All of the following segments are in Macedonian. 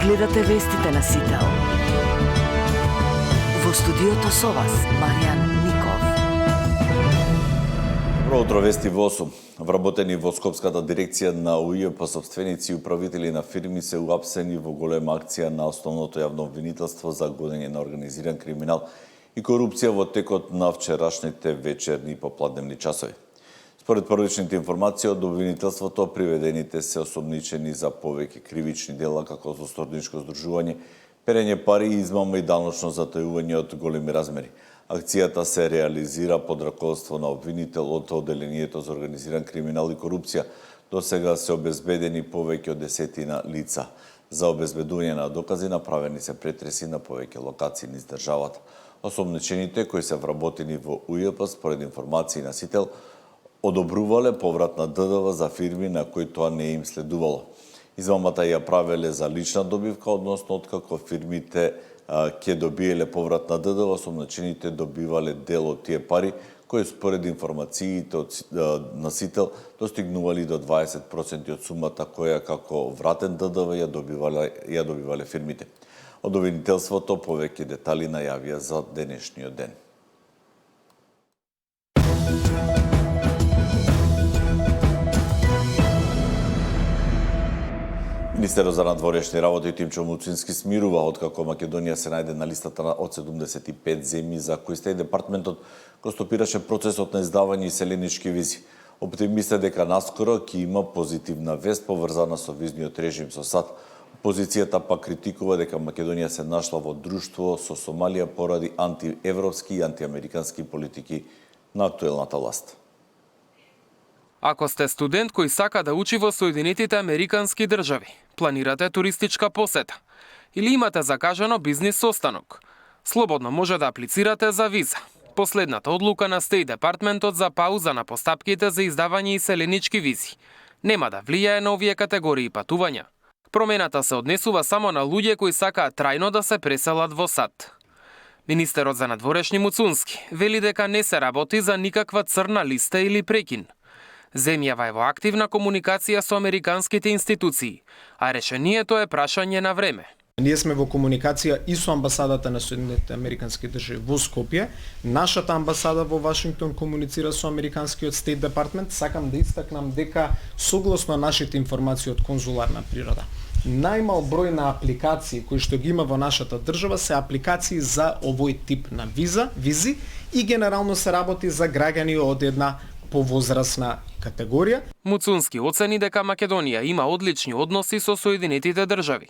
Гледате вестите на Сител. Во студиото со вас, Маријан Ников. Добро утро, вести во 8. Вработени во Скопската дирекција на УЈП собственици и управители на фирми се уапсени во голема акција на основното јавно обвинителство за гонење на организиран криминал и корупција во текот на вчерашните вечерни и попладневни часови. Според првичните информации од обвинителството, приведените се осомничени за повеќе кривични дела како злосторничко здружување, перење пари, измама и даночно затајување од големи размери. Акцијата се реализира под раководство на обвинител од Оделението за организиран криминал и корупција. До сега се обезбедени повеќе од 10 лица. За обезбедување на докази направени се претреси на повеќе локации низ државата. Осомничените кои се вработени во УЈП, според информации на Сител, одобрувале поврат на ДДВ за фирми на кои тоа не им следувало. Измамата ја правеле за лична добивка, односно откако фирмите ќе добиеле поврат на ДДВ, осомничените добивале дел од тие пари, кои според информациите на Сител достигнували до 20% од сумата која како вратен ДДВ ја добивале фирмите. Од обвинителството повеќе детали најавија за денешниот ден. Министерот за надворешни работи Тимчо Муцински смирува откако Македонија се најде на листата од 75 земји за кои Стејт департментот го стопираше процесот на издавање иселенички визи. Оптимист е дека наскоро ќе има позитивна вест поврзана со визниот режим со САД. Опозицијата пак критикува дека Македонија се нашла во друштво со Сомалија поради антиевропски и антиамерикански политики на актуелната власт. Ако сте студент кој сака да учи во Соединетите Американски држави, планирате туристичка посета или имате закажано бизнис состанок, слободно може да аплицирате за виза. Последната одлука на Стејт департментот за пауза на постапките за издавање иселенички визи нема да влијае на овие категории патувања. Промената се однесува само на луѓе кои сакаат трајно да се преселат во САД. Министерот за надворешни Муцунски вели дека не се работи за никаква црна листа или прекин. Земјава е во активна комуникација со американските институции, а решението е прашање на време. Ние сме во комуникација и со амбасадата на Соединетите Американски држави во Скопје. Нашата амбасада во Вашингтон комуницира со американскиот Стејт департмент. Сакам да истакнам дека согласно нашите информации од конзуларна природа, најмал број на апликации кои што ги има во нашата држава се апликации за овој тип на визи и генерално се работи за граѓани од една повозрасна категорија. Муцунски оцени дека Македонија има одлични односи со Соединетите држави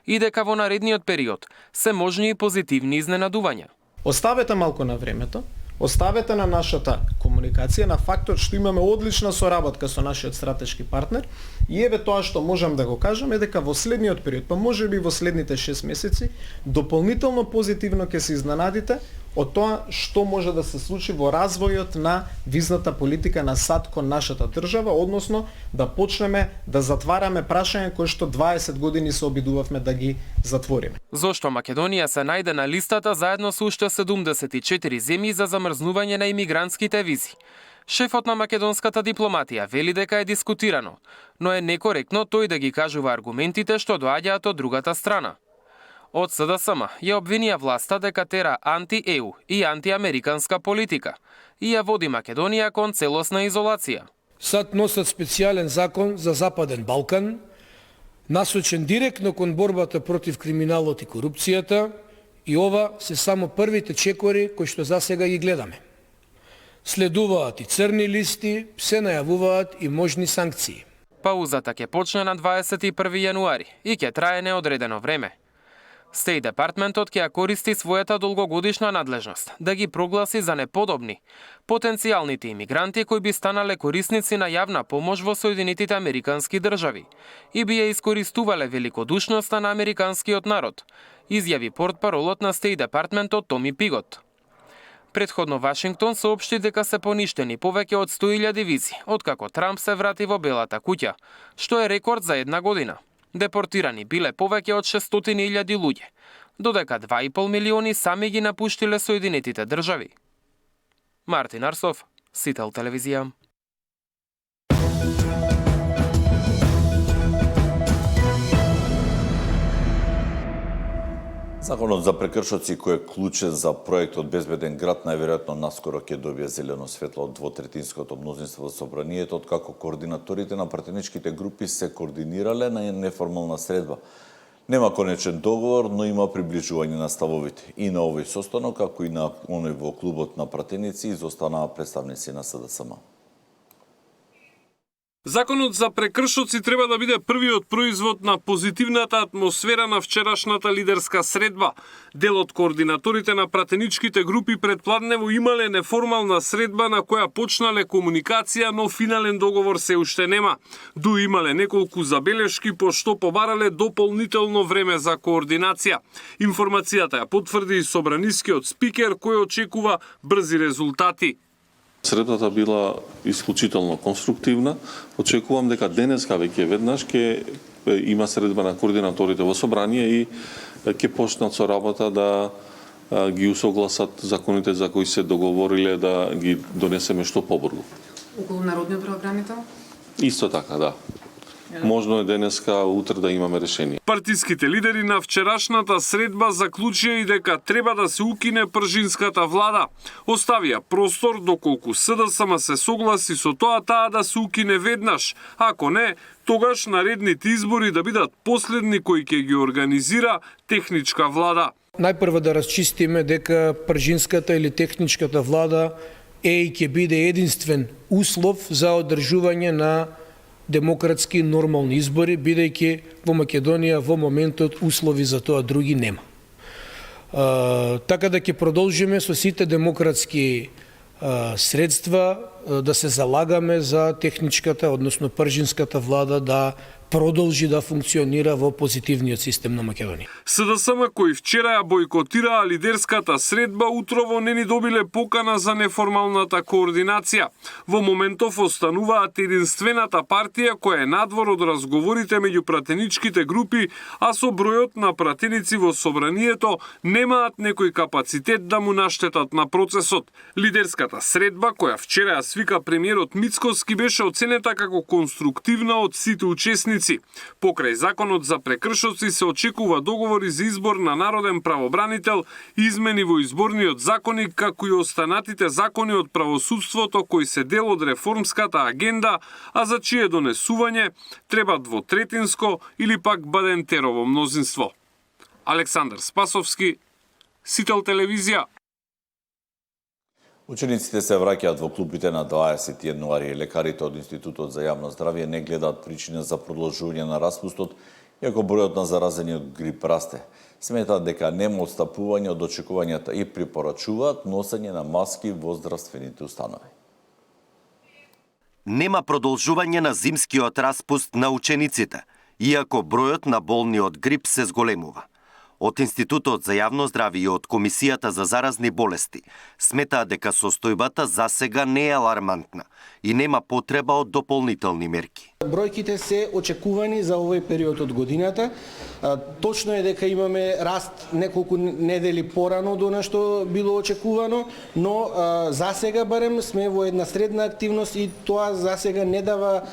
и дека во наредниот период се можни и позитивни изненадувања. Оставете малку на времето, оставете на нашата комуникација, на фактот што имаме одлична соработка со нашиот стратешки партнер и еве тоа што можам да го кажам е дека во следниот период, па можеби во следните 6 месеци, дополнително позитивно ќе се изненадите од тоа што може да се случи во развојот на визната политика на САД кон нашата држава, односно да почнеме да затвараме прашања кои што 20 години се обидувавме да ги затвориме. Зошто Македонија се најде на листата заедно со уште 74 земји за замрзнување на имигрантските визи? Шефот на македонската дипломатија вели дека е дискутирано, но е некоректно тој да ги кажува аргументите што доаѓаат од другата страна. Од СДСМ ја обвинија власта дека тера анти-ЕУ и антиамериканска политика и ја води Македонија кон целосна изолација. САД носат специјален закон за Западен Балкан, насочен директно кон борбата против криминалот и корупцијата, и ова се само првите чекори кои што засега ги гледаме. Следуваат и црни листи, се најавуваат и можни санкции. Паузата ќе почне на 21 јануари и ќе трае неодредено време. Стејт департментот ќе ја користи својата долгогодишна надлежност да ги прогласи за неподобни потенцијалните имигранти кои би станале корисници на јавна помош во Соединетите Американски држави и би ја искористувале великодушноста на американскиот народ, изјави портпаролот на Стејт департментот Томи Пигот. Претходно Вашингтон соопшти дека се поништени повеќе од 100.000 визи откако Трамп се врати во Белата куќа, што е рекорд за една година. Депортирани биле повеќе од 600.000 луѓе, додека 2,5 милиони сами ги напуштиле Соединетите држави. Мартин Арсов, Сител телевизија. Законот за прекршоци кој е клучен за проектот Безбеден град најверојатно наскоро ќе добие зелено светло од двотретинското мнозинство во собранието, откако координаторите на пратеничките групи се координирале на неформална средба. Нема конечен договор, но има приближување на ставовите. И на овој состанок, како и на оној во клубот на пратеници, изостанаа представници на СДСМ. Законот за прекршоци треба да биде првиот производ на позитивната атмосфера на вчерашната лидерска средба. Дел од координаторите на пратеничките групи предпладнево имале неформална средба на која почнале комуникација, но финален договор се уште нема. Ду имале неколку забелешки по што побарале дополнително време за координација. Информацијата ја потврди и собранискиот спикер кој очекува брзи резултати. Средбата била исклучително конструктивна. Очекувам дека денеска веќе веднаш ќе има средба на координаторите во собрание и ќе почнат со работа да ги усогласат законите за кои се договориле да ги донесеме што побрзо. Околу народниот правобранител? Исто така, да. Можно е денеска, утре да имаме решение. Партиските лидери на вчерашната средба заклучија и дека треба да се укине пржинската влада. Оставија простор доколку СДСМ се согласи со тоа таа да се укине веднаш. Ако не, тогаш наредните избори да бидат последни кои ќе ги организира техничка влада. Најпрво да расчистиме дека пржинската или техничката влада е и ќе биде единствен услов за одржување на демократски нормални избори, бидејќи во Македонија во моментот услови за тоа други нема. Така да ќе продолжиме со сите демократски средства да се залагаме за техничката, односно пржинската влада да продолжи да функционира во позитивниот систем на Македонија. СДСМ кои вчера ја бойкотираа лидерската средба, утрово не ни добиле покана за неформалната координација. Во моментов остануваат единствената партија која е надвор од разговорите меѓу пратеничките групи, а со бројот на пратеници во собранието немаат некој капацитет да му наштетат на процесот. Лидерската средба, која вчера ја свика премиерот Мицкоски, беше оценета како конструктивна од сите учесници. Покрај законот за прекршоци се очекува договори за избор на народен правобранител, измени во изборниот законник, како и останатите закони од правосудството кои се дел од реформската агенда, а за чие донесување треба двотретинско или пак Бадентерово мнозинство. Александар Спасовски, Сител телевизија. Учениците се враќаат во клубите на 20 јануари. Лекарите од Институтот за јавно здравје не гледаат причина за продолжување на распустот, иако бројот на заразени од грип расте. Сметаат дека нема отстапување од очекувањата и препорачуваат носење на маски во здравствените установи. Нема продолжување на зимскиот распуст на учениците, иако бројот на болни од грип се зголемува. Од Институтот за јавно здравје и од Комисијата за заразни болести сметаат дека состојбата засега не е алармантна и нема потреба од дополнителни мерки. Бројките се очекувани за овој период од годината. Точно е дека имаме раст неколку недели порано од она што било очекувано, но засега барем сме во една средна активност и тоа засега не дава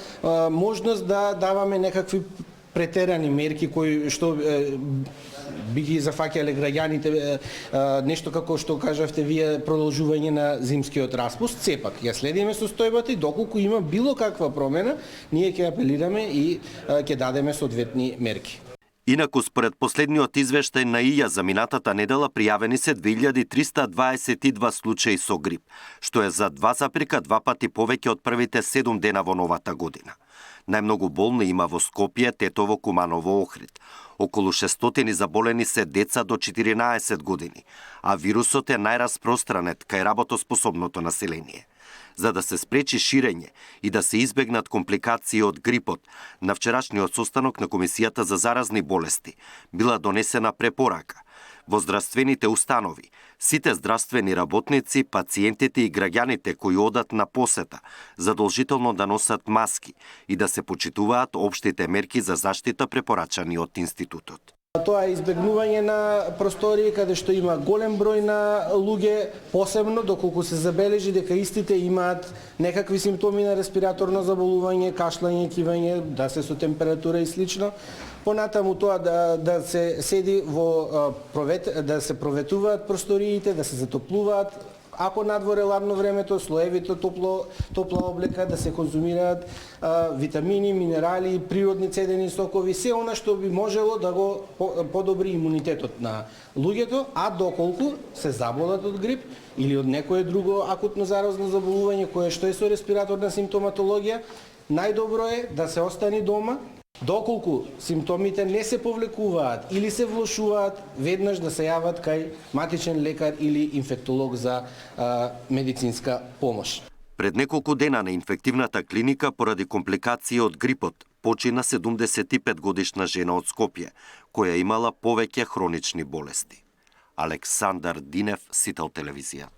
можност да даваме некакви претерани мерки кои што би ги зафаќале граѓаните, нешто како што кажавте вие, продолжување на зимскиот распуст. Сепак ја следиме состојбата и доколку има било каква промена, ние ќе апелираме и ќе дадеме соодветни мерки. Инаку, според последниот извештај на ИЈА за минатата недела, пријавени се 2322 случаи со грип, што е за 2,2 пати повеќе од првите 7 дена во новата година. Најмногу болни има во Скопје, Тетово, Куманово, Охрид. Околу 600 заболени се деца до 14 години, а вирусот е најраспространет кај работоспособното население. За да се спречи ширење и да се избегнат компликации од грипот, на вчерашниот состанок на Комисијата за заразни болести била донесена препорака во здравствените установи, сите здравствени работници, пациентите и граѓаните кои одат на посета задолжително да носат маски и да се почитуваат општите мерки за заштита препорачани од Институтот. Тоа е избегнување на простории каде што има голем број на луѓе, посебно доколку се забележи дека истите имаат некакви симптоми на респираторно заболување, кашлање, кивање, да се со температура и слично. Понатаму тоа да се седи во да се проветуваат просториите, да се затоплуваат. Ако надвор е ладно времето, слоевито топла облека, да се конзумираат витамини, минерали, природни цедени сокови, се она што би можело да го подобри имунитетот на луѓето, а доколку се заболат од грип или од некое друго акутно заразно заболување кое што е со респираторна симптоматологија, најдобро е да се остане дома. Доколку симптомите не се повлекуваат или се влошуваат, веднаш да се јават кај матичен лекар или инфектолог за медицинска помош. Пред неколку дена на инфективната клиника поради компликации од грипот почина 75 годишна жена од Скопје, која имала повеќе хронични болести. Александар Динев, Сител телевизија.